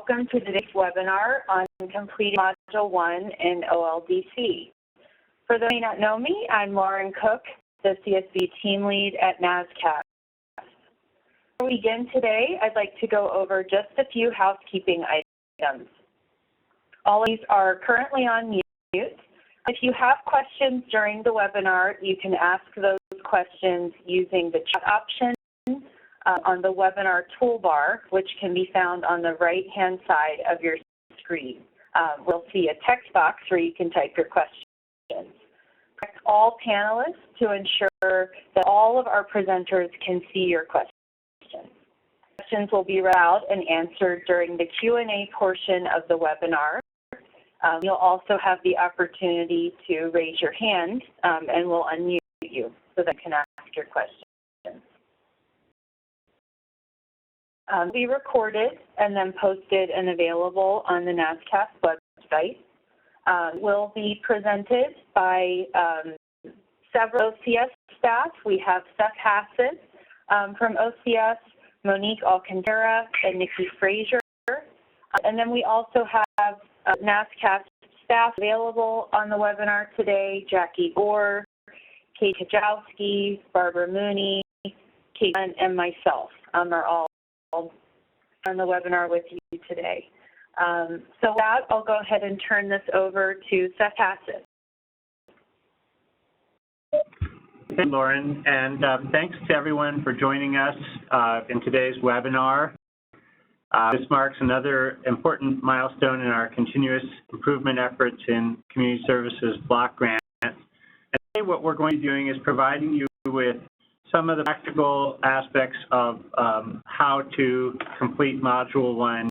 Welcome to today's webinar on completing Module 1 in OLDC. For those who may not know me, I'm Lauren Cook, the CSB team lead at NASCSP. Before we begin today, I'd like to go over just a few housekeeping items. All of these are currently on mute. If you have questions during the webinar, you can ask those questions using the chat option on the webinar toolbar, which can be found on the right-hand side of your screen. We'll see a text box where you can type your questions. Select all panelists to ensure that all of our presenters can see your questions. Questions will be read out and answered during the Q&A portion of the webinar. You'll also have the opportunity to raise your hand and we'll unmute you so that you can ask your questions. Be recorded and then posted and available on the NASCSP website. Will be presented by several OCS staff. We have Seth Hassett from OCS, Monique Alcantara, and Nikki Frazier. And then we also have NASCSP staff available on the webinar today: Jackie Orr, Kate Kajowski, Barbara Mooney, Kate, and myself are all on the webinar with you today. So with that, I'll go ahead and turn this over to Seth Hassett. Thank you, Lauren, and thanks to everyone for joining us in today's webinar. This marks another important milestone in our continuous improvement efforts in Community Services Block Grant. And today what we're going to be doing is providing you with some of the practical aspects of how to complete Module 1,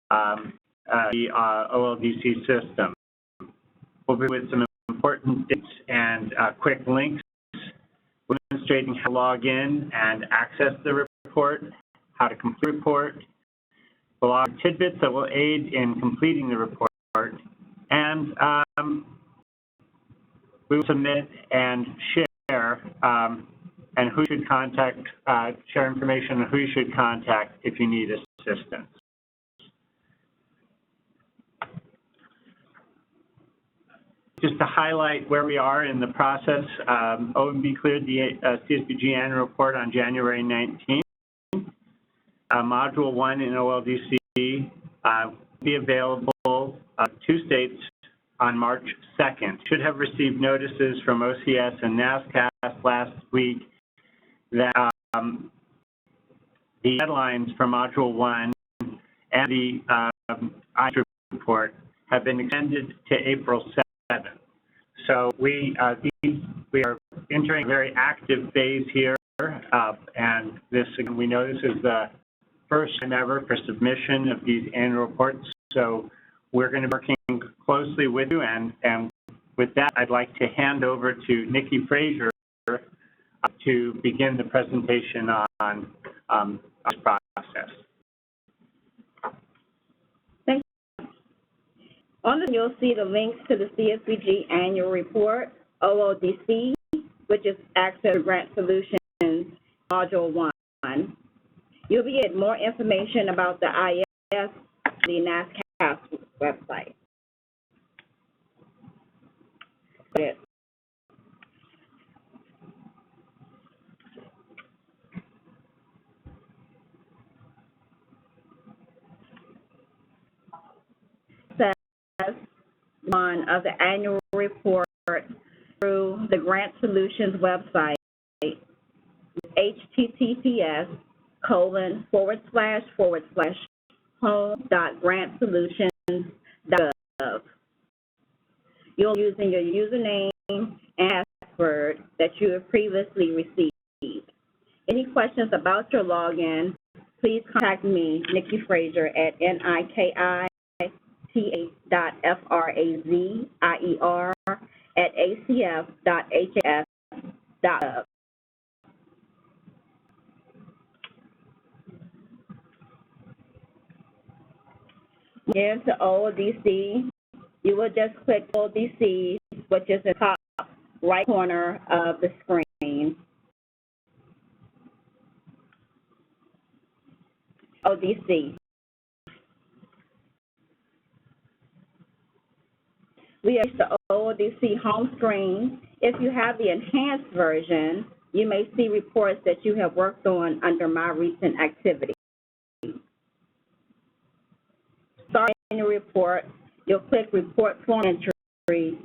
the OLDC system. We'll be with some important tips and quick links, demonstrating how to log in and access the report, how to complete the report. We'll offer tidbits that will aid in completing the report, and we will submit and share and who should contact, share information on who you should contact if you need assistance. Just to highlight where we are in the process, OMB cleared the CSBG annual report on January 19th. Module 1 in OLDC will be available to states on March 2nd. Should have received notices from OCS and NASCSP last week that the deadlines for Module 1 and the ICE report have been extended to April 7th. So we are entering a very active phase here, and this, again, we know this is the first time ever for submission of these annual reports. So we're going to be working closely with you, and with that, I'd like to hand over to Nikki Frazier to begin the presentation on this process. Thank you. On the, you'll see the links to the CSBG annual report, OLDC, which is Access to Grant Solutions, Module 1. You'll be getting more information about the IS, the NASCSP website. One of the annual report through the Grant Solutions website, https://home.grantsolutions.gov. You'll be using your username and password that you have previously received. Any questions about your login, please contact me, Nikki Frazier, at nikita.frazier@acf.hs.gov. Here's the OLDC. You will just click OLDC, which is the top right corner of the screen. OLDC. We have the OLDC home screen. If you have the enhanced version, you may see reports that you have worked on under My Recent Activity. Start in your report, you'll click Report Form Entry.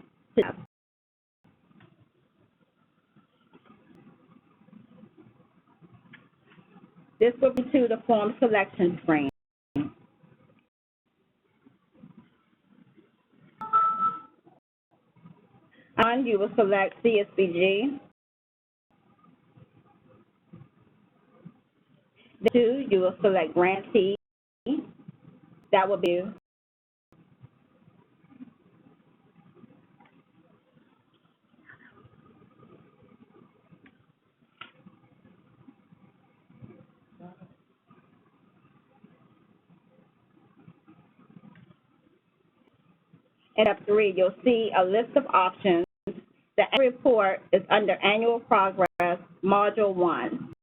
This will be to the form selection screen. You will select CSBG. Two, you will select grantee. That will be and step 3, you'll see a list of options. The annual report is under Annual Progress, Module 1.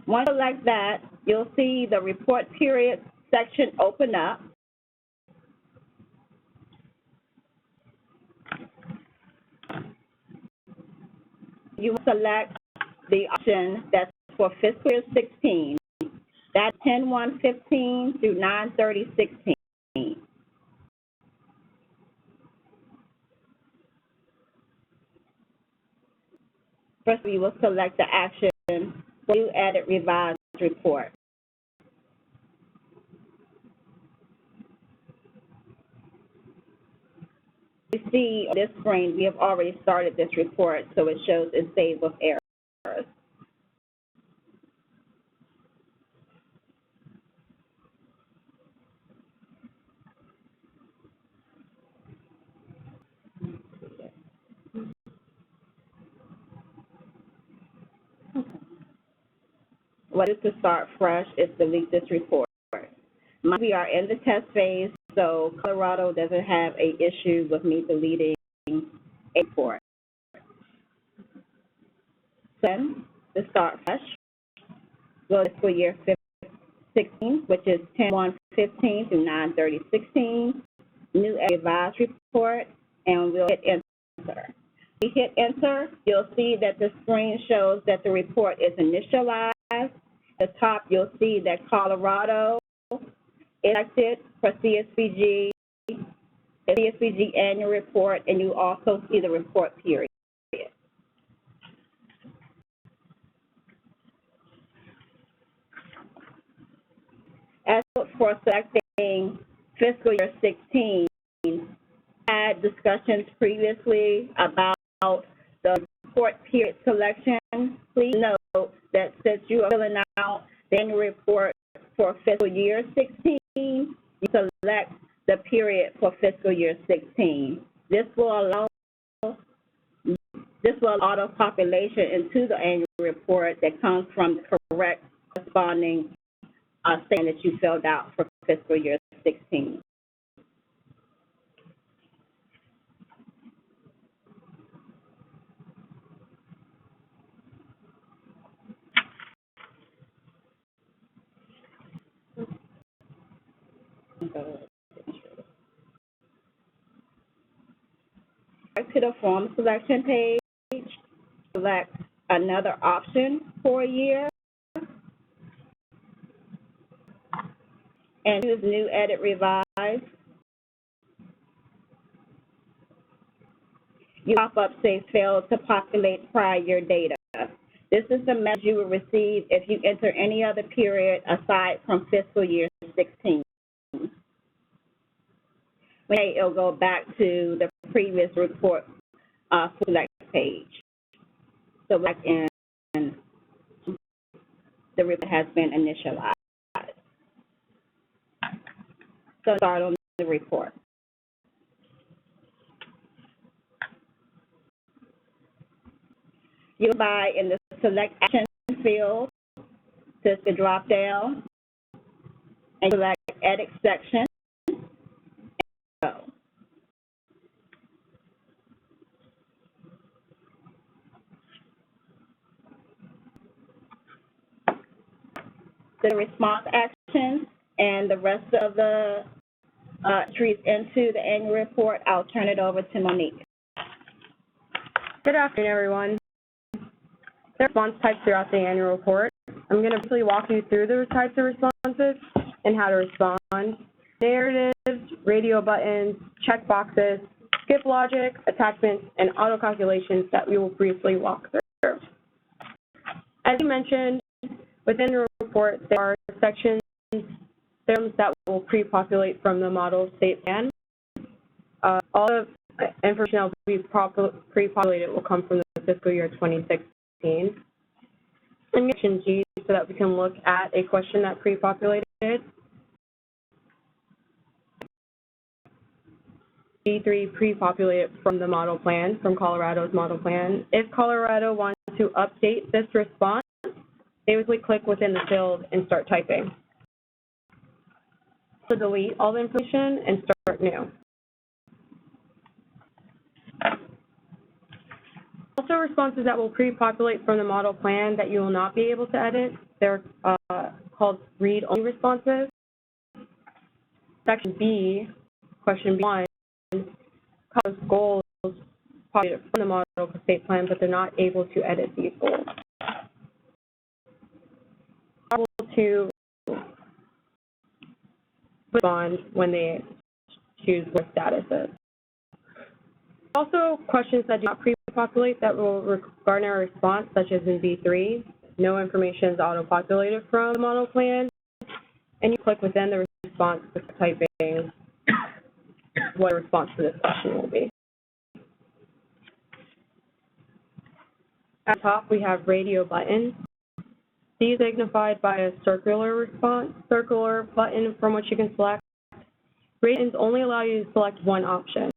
Once you select that, you'll see the Report Period section open up. You will select the option that's for fiscal year 16. That's 10/1/15 through 9/30/16. First, we will select the action for New Edit Revised Report. You see on this screen, we have already started this report, so it shows it's saved with errors. What is to start fresh is delete this report. We are in the test phase, so Colorado doesn't have an issue with me deleting a report. Then, to start fresh, go to fiscal year 16, which is 10/1/15 through 9/30/16, new revised report, and we'll hit enter. We hit enter, you'll see that the screen shows that the report is initialized. At the top, you'll see that Colorado is selected for CSBG, the CSBG annual report, and you also see the report period. As for selecting fiscal year 16, we had discussions previously about the report period selection. Please note that since you are filling out the annual report for fiscal year 16, you select the period for fiscal year 16. This will allow auto-population into the annual report that comes from the correct corresponding statement that you filled out for fiscal year 16. Back to the form selection page, select another option for a year, and choose New Edit Revise. You pop up say failed to populate prior year data. This is the message you will receive if you enter any other period aside from fiscal year 16. It'll go back to the previous report select page. So back in, the report has been initialized. So start on the report. You'll buy in the select action field to the drop down and select edit section. The response actions and the rest of the entries into the annual report, I'll turn it over to Monique. Good afternoon, everyone. There are response types throughout the annual report. I'm going to briefly walk you through the types of responses and how to respond. Narratives, radio buttons, checkboxes, skip logic, attachments, and auto calculations that we will briefly walk through. As you mentioned, within the report, there are sections that will pre-populate from the model state plan. All the information that will be pre-populated will come from the fiscal year 2016. And section G, so that we can look at a question that pre-populated. G3 pre-populated from the model plan, from Colorado's model plan. If Colorado wants to update this response, they would click within the field and start typing. So delete all the information and start new. Also, responses that will pre-populate from the model plan that you will not be able to edit, they're called read-only responses. Section B, question B1, covers goals populated from the model state plan, but they're not able to edit these goals. Able to respond when they choose what status is. Also, questions that do not pre-populate that will garner a response, such as in B3, no information is auto-populated from the model plan, and you click within the response to typing what a response to this question will be. At the top, we have radio buttons. These are signified by a circular button from which you can select. Buttons only allow you to select one option,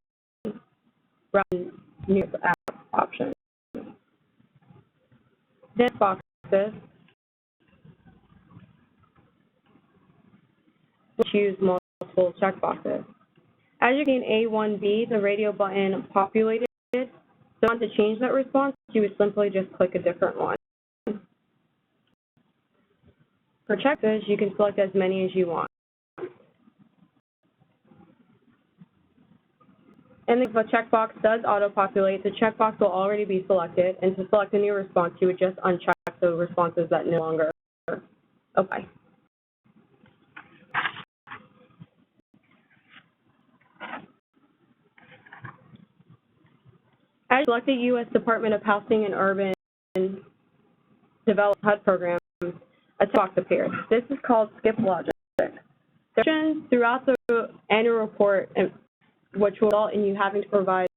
rather than numerous options. Then boxes, choose multiple checkboxes. As you can see in A1B, the radio button populated. So if you want to change that response, you would simply just click a different one. For checkboxes, you can select as many as you want. And if a checkbox does auto-populate, the checkbox will already be selected, and to select a new response, you would just uncheck the responses that no longer apply. As you select the U.S. Department of Housing and Urban Development HUD program, a checkbox appears. This is called skip logic. There are sections throughout the annual report which will result in you having to provide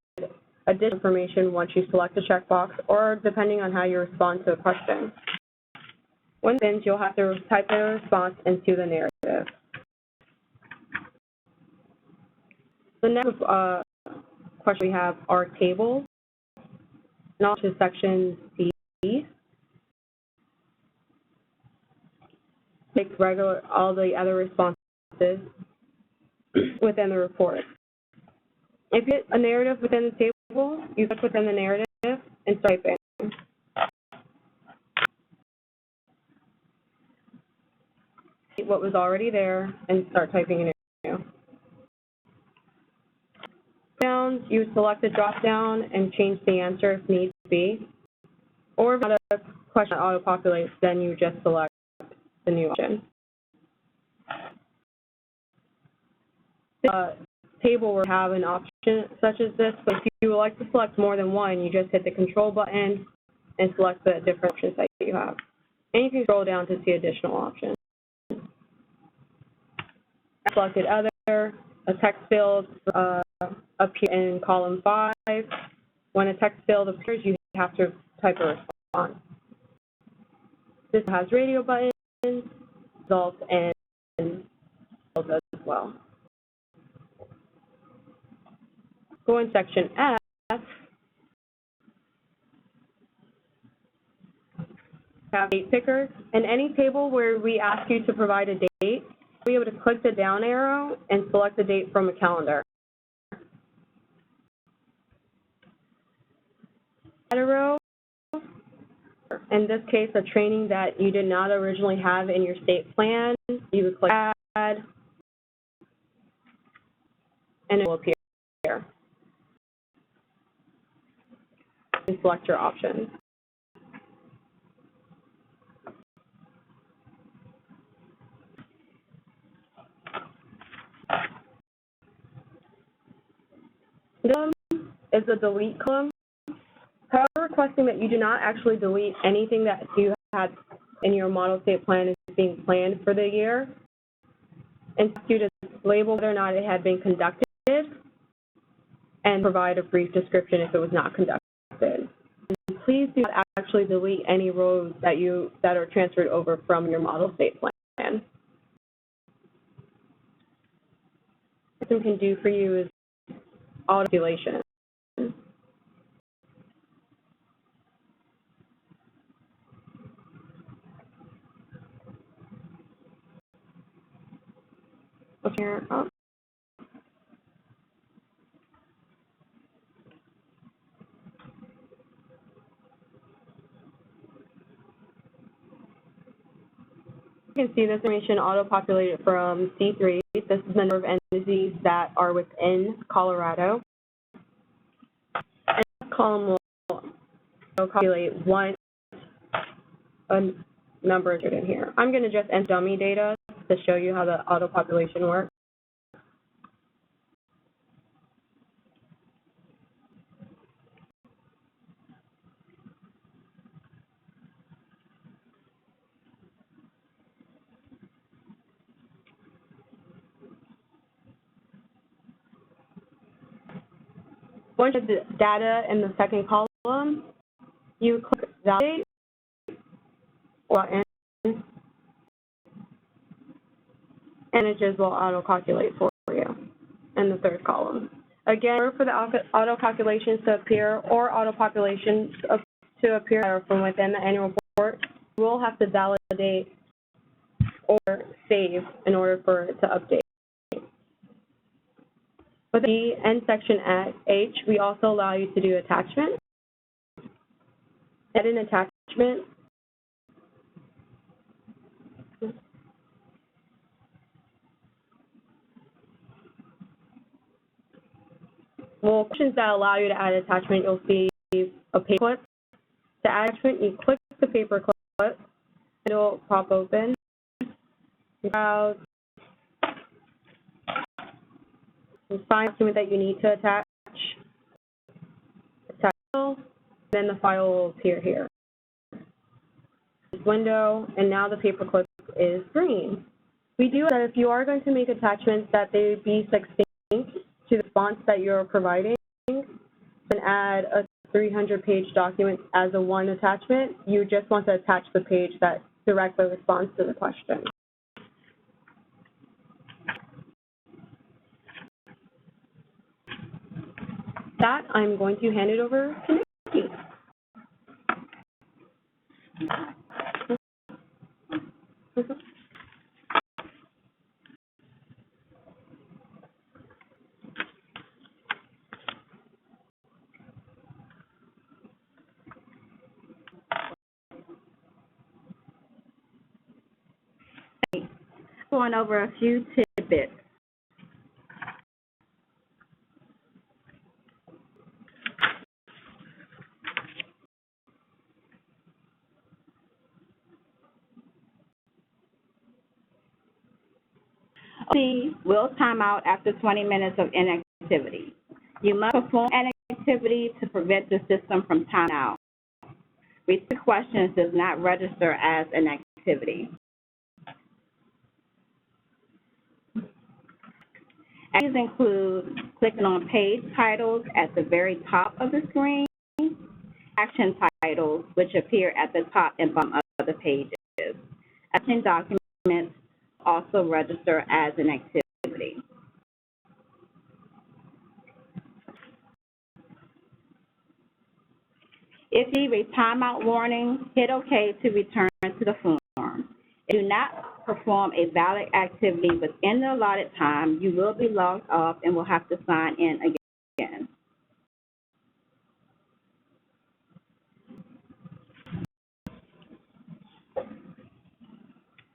additional information once you select a checkbox, or depending on how you respond to a question. When it ends, you'll have to type the response into the narrative. The next question we have are tables, and also section C. Take all the other responses within the report. If you get a narrative within the table, you click within the narrative and start typing. What was already there and start typing in new. You select the drop down and change the answer if needs be. Or if not a question auto-populates, then you just select the new option. Table will have an option such as this, but if you would like to select more than one, you just hit the control button and select the different options that you have. And you can scroll down to see additional options. I selected other, a text field appears in column 5. When a text field appears, you have to type a response. This has radio buttons, results, and fields as well. Go in section F. Have date picker. In any table where we ask you to provide a date, you'll be able to click the down arrow and select the date from a calendar. Add a row. In this case, a training that you did not originally have in your state plan, you would click Add. and it will appear here. And select your options. This is the delete column. However, requesting that you do not actually delete anything that you had in your model state plan is being planned for the year, and you to label whether or not it had been conducted and provide a brief description if it was not conducted. And please do not actually delete any rows that are transferred over from your model state plan. What this can do for you is auto-population. Here up. You can see this information auto-populated from C3. This is the number of entities that are within Colorado. And this column will auto-populate once a number is in here. I'm going to just enter dummy data to show you how the auto-population works. Once you have the data in the second column, you click validate or in, and it just will auto-calculate for you in the third column. Again, in order for the auto-calculations to appear or auto-populations to appear that are from within the annual report, you will have to validate or save in order for it to update. With the end section at H, we also allow you to do attachment. Add an attachment. Well, options that allow you to add attachment, you'll see a paper clip. To add attachment, you click the paper clip, and it will pop open. Browse. You find the document that you need to attach, then the file will appear here. This window, and now the paperclip is green. We do that if you are going to make attachments that they be succinct to the response that you're providing, and add a 300-page document as a one attachment. You just want to attach the page that directly responds to the question. That, I'm going to hand it over to Nikki. Going over a few tidbits. OLDC will time out after 20 minutes of inactivity. You must perform an activity to prevent the system from timing out. Repeat questions does not register as an activity. Activities include clicking on page titles at the very top of the screen, action titles, which appear at the top and bottom of the pages. Action documents also register as an activity. If you receive a timeout warning, hit OK to return to the form. If you do not perform a valid activity within the allotted time, you will be logged off and will have to sign in again.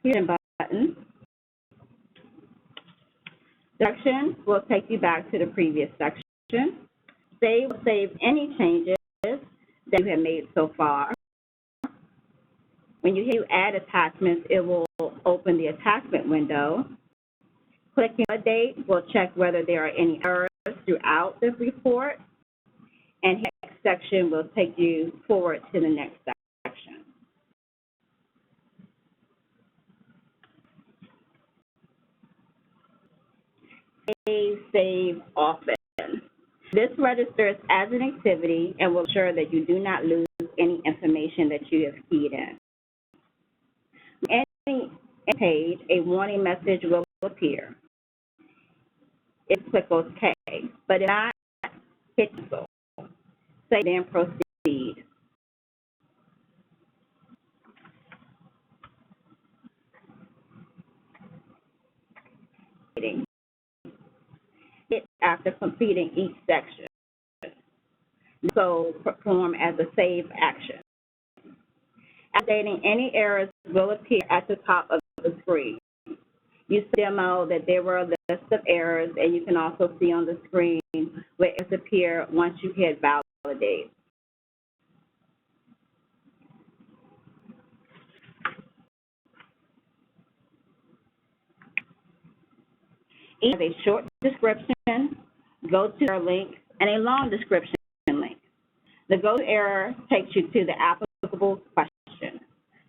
Here's a button. Section will take you back to the previous section. Save will save any changes that you have made so far. When you hit Add Attachments, it will open the attachment window. Clicking Validate will check whether there are any errors throughout this report, and the next section will take you forward to the next section. Save often. This registers as an activity and will ensure that you do not lose any information that you have keyed in. Any page, a warning message will appear. Click OK, but if not, hit cancel. Save, then proceed. Hit after completing each section. So perform as a save action. Updating any errors will appear at the top of the screen. You see demo that there were a list of errors, and you can also see on the screen where it appears once you hit validate. Each has a short description, go to error link, and a long description link. The go to error takes you to the applicable question.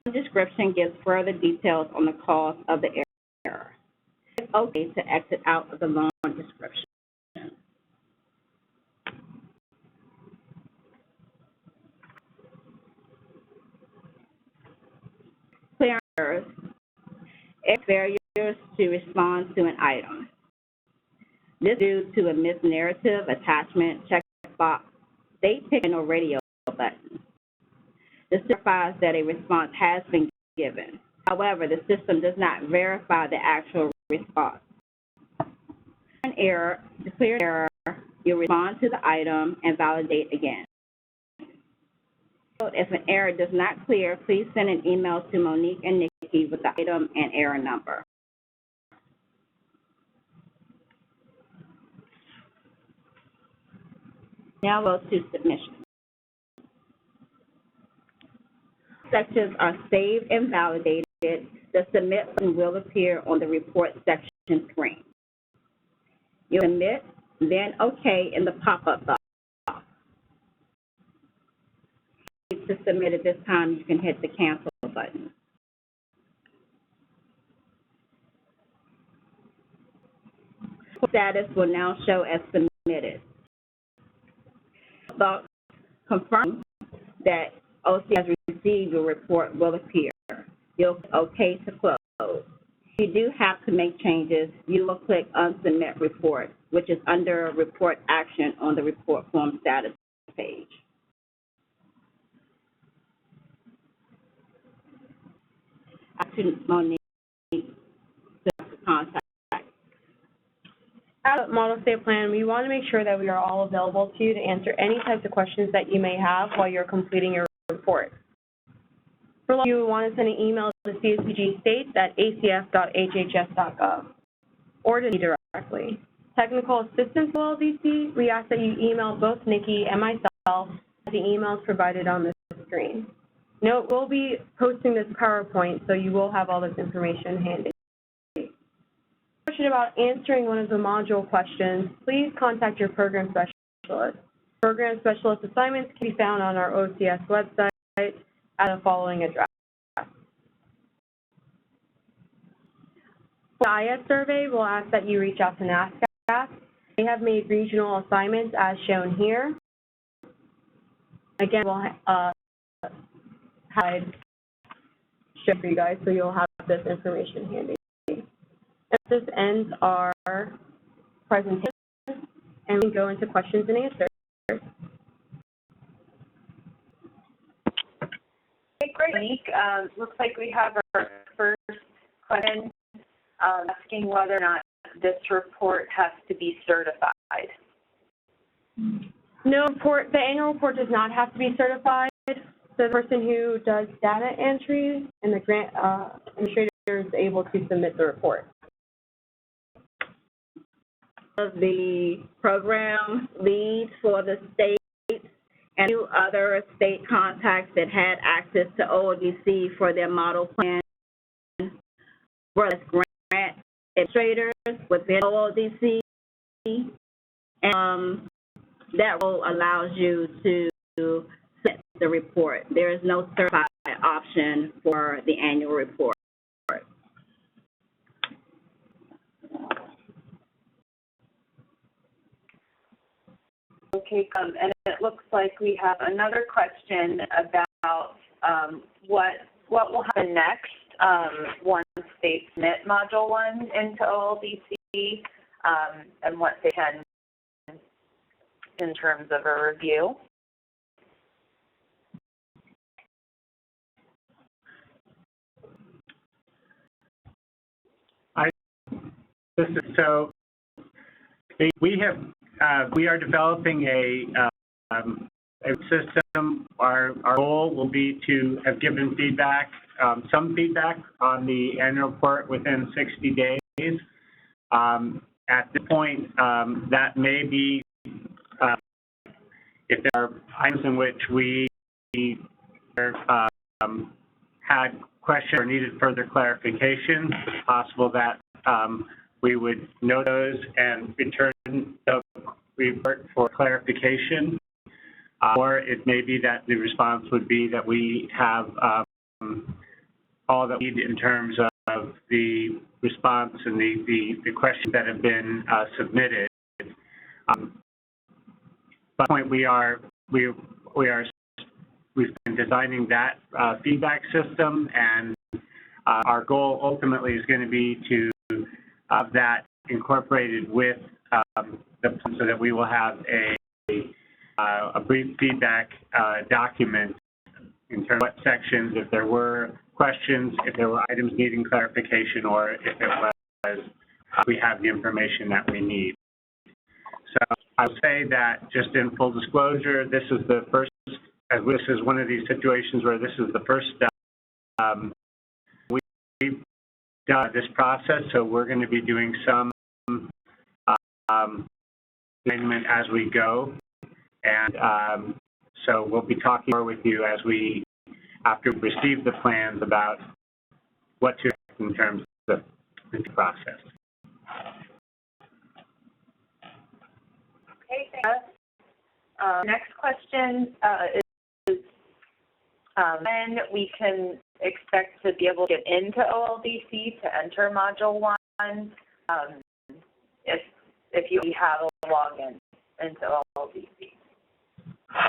The description gives further details on the cause of the error. It's okay to exit out of the long description. Clear errors. It's failures to respond to an item. This is due to a missed narrative, attachment, checkbox, state picking, or radio button. This certifies that a response has been given. However, the system does not verify the actual response. An error, declare error, you respond to the item and validate again. If an error does not clear, please send an email to Monique and Nikki with the item and error number. Now go to submission. Sections are saved and validated. The submit button will appear on the report section screen. You submit, then OK in the pop-up box. To submit at this time, you can hit the cancel button. Status will now show as submitted. Box confirm that OCS has received your report will appear. You'll click OK to close. If you do have to make changes, you will click Unsubmit Report, which is under Report Action on the Report Form Status page. Action Monique to contact. At Model State Plan, we want to make sure that we are all available to you to answer any types of questions that you may have while you're completing your report. For you, we want to send an email to csbgstates@acf.hhs.gov or to me directly. Technical assistance to OLDC, we ask that you email both Nikki and myself at the emails provided on this screen. Note, we'll be posting this PowerPoint, so you will have all this information handy. Question about answering one of the module questions, please contact your program specialist. Program specialist assignments can be found on our OCS website at the following address. For the IS survey, we'll ask that you reach out to NASCSP. They have made regional assignments as shown here. Again, we'll show for you guys, so you'll have this information handy. And this ends our presentation, and we can go into questions and answers. Okay, great, Monique. Looks like we have our first question asking whether or not this report has to be certified. No report, the annual report does not have to be certified. The person who does data entry and the grant administrator is able to submit the report. the program leads for the state and 2 other state contacts that had access to OLDC for their model plan, were as grant administrators within OLDC. That role allows you to set the report. There is no certified option for the annual report. Okay, and it looks like we have another question about what will happen next once they submit Module 1 into OLDC, and what they can in terms of a review. We are developing a system. Our goal will be to have given feedback, some feedback on the annual report within 60 days. At this point, that may be, if there are items in which we had questions or needed further clarification, it's possible that we would note those and return the report for clarification, or it may be that the response would be that we have all that we need in terms of the response and the questions that have been submitted. But point we've been designing that feedback system, and our goal ultimately is going to be to have that incorporated with the plan, so that we will have a brief feedback document in terms of what sections, if there were questions, if there were items needing clarification, or if it was we have the information that we need. So I would say that, just in full disclosure, this is the first, as this is one of these situations where this is the first step. We've done this process, so we're going to be doing some amendment as we go, and so we'll be talking more with you after we receive the plans about what to expect in terms of the process. Okay, thanks. Next question is when we can expect to be able to get into OLDC to enter Module 1, if you have a login into OLDC.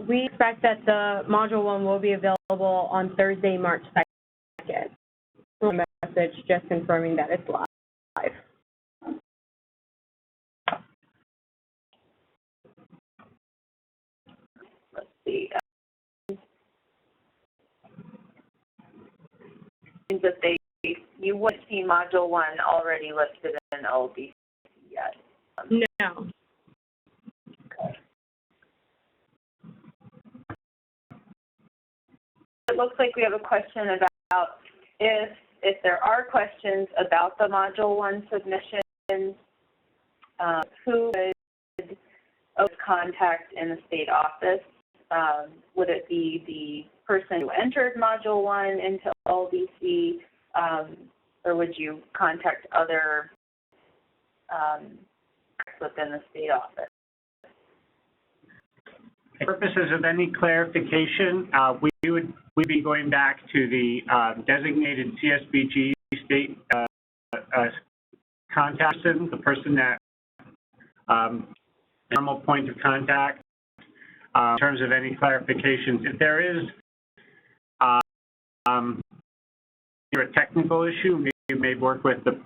We expect that the Module 1 will be available on Thursday, March 2nd. A message just confirming that it's live. Let's see. That you wouldn't see Module 1 already listed in OLDC yet. No. Okay. It looks like we have a question about if there are questions about the Module 1 submission, who would contact in the state office? Would it be the person who entered Module 1 into OLDC, or would you contact other within the state office? For purposes of any clarification, we'd be going back to the designated CSBG state contact person, the person that normal point of contact. In terms of any clarifications, if there is a technical issue, you may work with the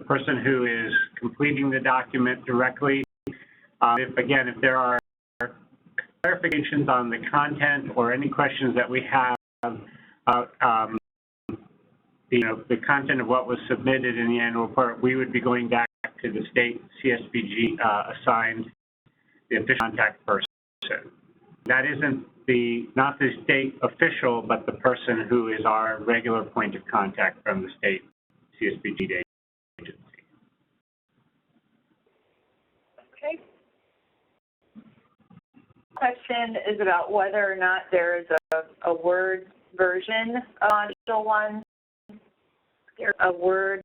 person who is completing the document directly. If there are clarifications on the content or any questions that we have about the content of what was submitted in the annual report, we would be going back to the state CSBG assigned the official contact person. That isn't not the state official, but the person who is our regular point of contact from the state CSBG agency. question is about whether or not there is a Word version of Module 1. There's a Word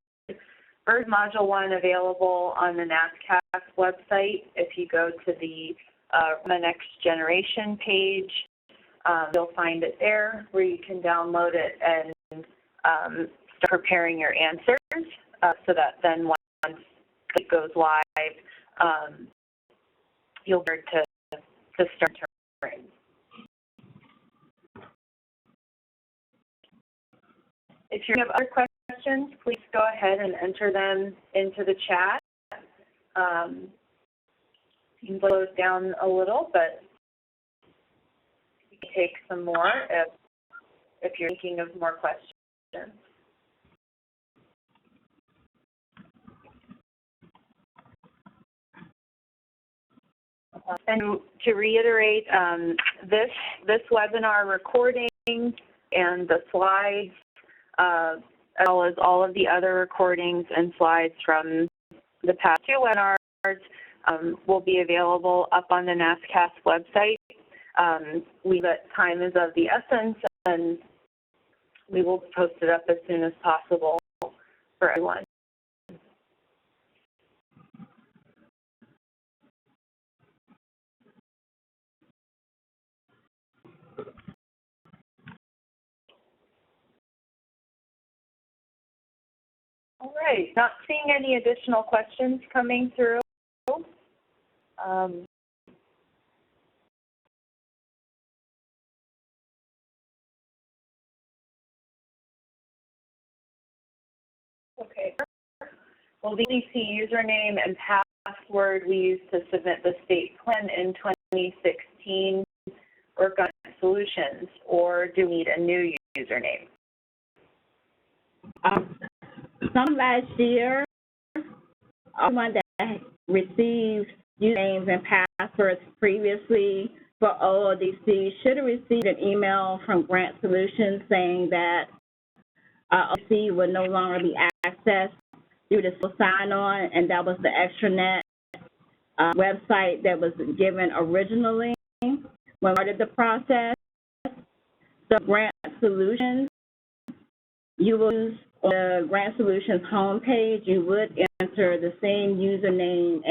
Module 1 available on the NASCSP website. If you go to the Next Generation page, you'll find it there where you can download it and start preparing your answers so that then once it goes live, you'll be able to start turning. If you have other questions, please go ahead and enter them into the chat. You can slow it down a little, but you can take some more if you're thinking of more questions. And to reiterate, this webinar recording and the slides, as well as all of the other recordings and slides from the past 2 webinars, will be available up on the NASCSP website. That time is of the essence, and we will post it up as soon as possible for everyone. All right, not seeing any additional questions coming through. Okay. Well, the OLDC username and password we used to submit the state plan in 2016 work on solutions, or do we need a new username? Some last year, everyone that received usernames and passwords previously for OLDC should have received an email from Grant Solutions saying that OLDC would no longer be accessed due to sign-on, and that was the extranet website that was given originally when we started the process. So Grant Solutions, you will use on the Grant Solutions homepage, you would enter the same username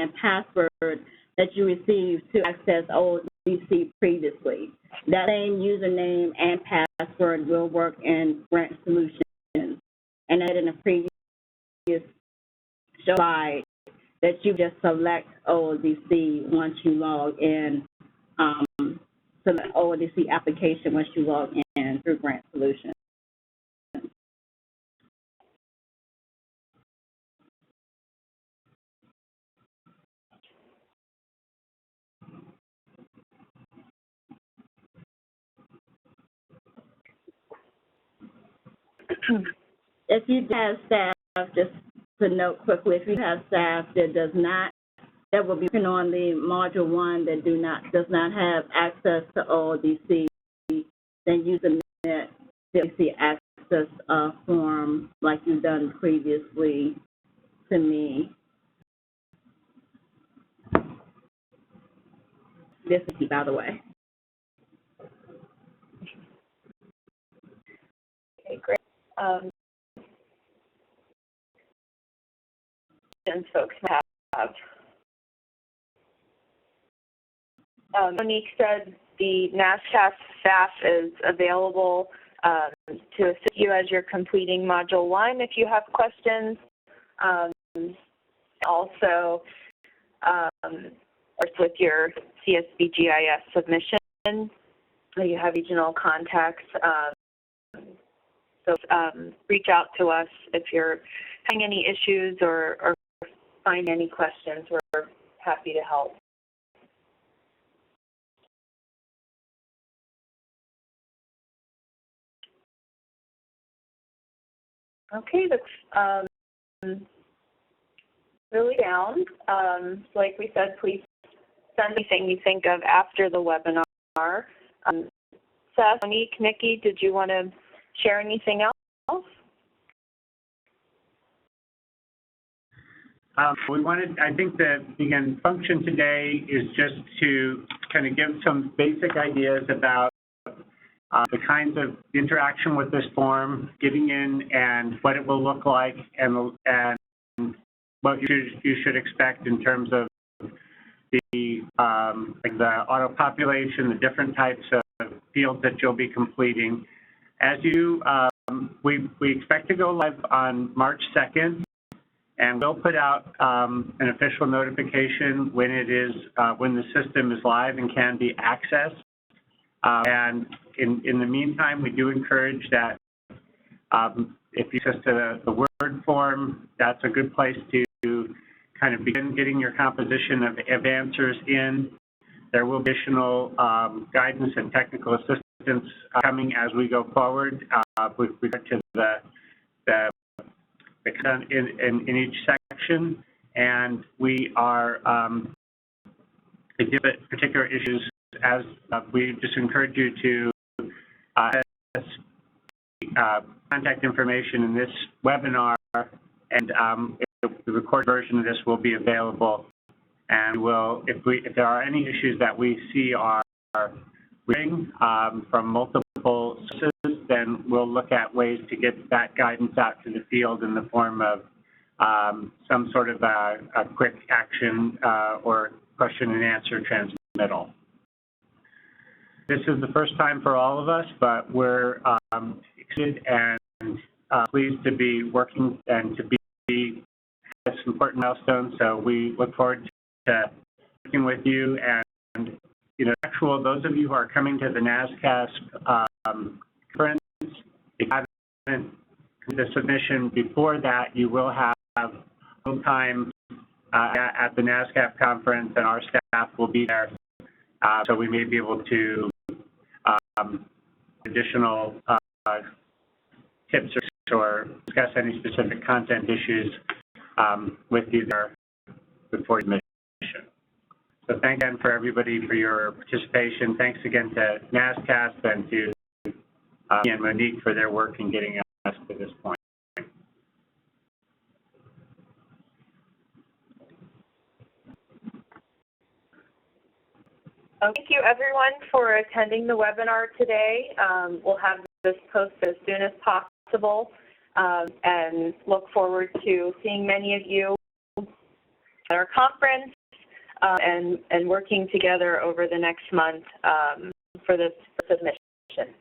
and password that you received to access OLDC previously. That same username and password will work in Grant Solutions. And that in a previous slide, that you just select OLDC once you log in, select OLDC application once you log in through Grant Solutions. If you have staff, just to note quickly, if you have staff that will be working on the Module 1 that does not have access to OLDC, then you submit the OLDC access form like you've done previously to me. This is, by the way. Okay, great. And folks have. Monique said the NASCSP staff is available to assist you as you're completing Module 1 if you have questions. Also, with your CSV GIS submission, you have regional contacts. So reach out to us if you're having any issues or find any questions. We're happy to help. Okay, that's really down. Like we said, please send anything you think of after the webinar. Seth, Monique, Nikki, did you want to share anything else? I think the function today is just to kind of give some basic ideas about the kinds of interaction with this form, getting in and what it will look like, and what you should expect in terms of the auto population, the different types of fields that you'll be completing. As you, we expect to go live on March 2nd, and we'll put out an official notification when it is when the system is live and can be accessed. And in the meantime, we do encourage that if you access to the Word form, that's a good place to kind of begin getting your composition of answers in. There will be additional guidance and technical assistance coming as we go forward with regard to the content in each section, and we are exhibit particular issues as we just encourage you to contact information in this webinar, and the recorded version of this will be available. And if there are any issues that we see are ring from multiple sources, then we'll look at ways to get that guidance out to the field in the form of some sort of a quick action or question and answer transmittal. This is the first time for all of us, but we're excited and pleased to be working and to be at this important milestone. So we look forward to working with you, and those of you who are coming to the NASCSP conference, if you haven't the submission before that, you will have some time at the NASCSP conference, and our staff will be there, so we may be able to additional tips or discuss any specific content issues with you there before submission. So thank again for everybody for your participation. Thanks again to NASCSP and to and Monique for their work in getting us to this point. Thank you, everyone, for attending the webinar today. We'll have this posted as soon as possible, and look forward to seeing many of you at our conference and working together over the next month for this submission.